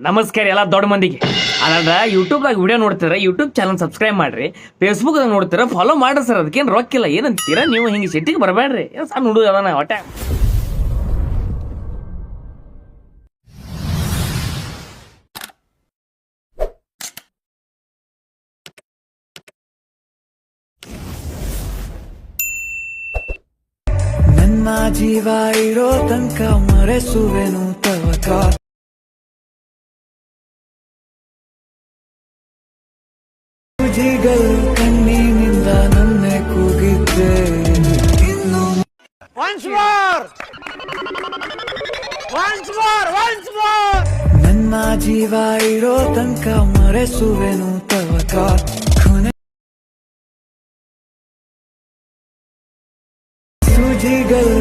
ನಮಸ್ಕಾರ ಎಲ್ಲ ದೊಡ್ಡ ಮಂದಿಗೆ. ಅದ ಯೂಟ್ಯೂಬ್ದಾಗ ವಿಡಿಯೋ ನೋಡ್ತೀರ, ಯೂಟ್ಯೂಬ್ ಚಾನಲ್ ಸಬ್ಸ್ಕ್ರೈಬ್ ಮಾಡ್ರಿ. ಫೇಸ್ಬುಕ್ ನೋಡ್ತೀರ, ಫಾಲೋ ಮಾಡ್ರಿ ಸರ್. ಅದಕ್ಕೇನು ರೊಕ್ಕಿಲ್ಲ, ಏನಂತೀರ ನೀವು? ಹಿಂಗೆ ಸಿಟ್ಟಿಗೆ ಬರಬೇಡ್ರಿ. ಏನು ಸಣ್ಣ ಹುಡುಗ ಅದಾನ ಹೊಟ್ಟೆ. ನನ್ನ ಜೀವ ಇರೋ ತನಕ ಮರೆಸುವೆನು ತವಕ. ಜೀಗಲ್ ಕಣ್ಣಿನಿಂದ ನನ್ನೆ ಕೂಗಿದ್ದೆ. ಇನ್ನು ನನ್ನ ಜೀವ ಇರೋ ತನಕ ಮರೆಸುವೆನು ತವಕ. ಸುಜಿಗಳು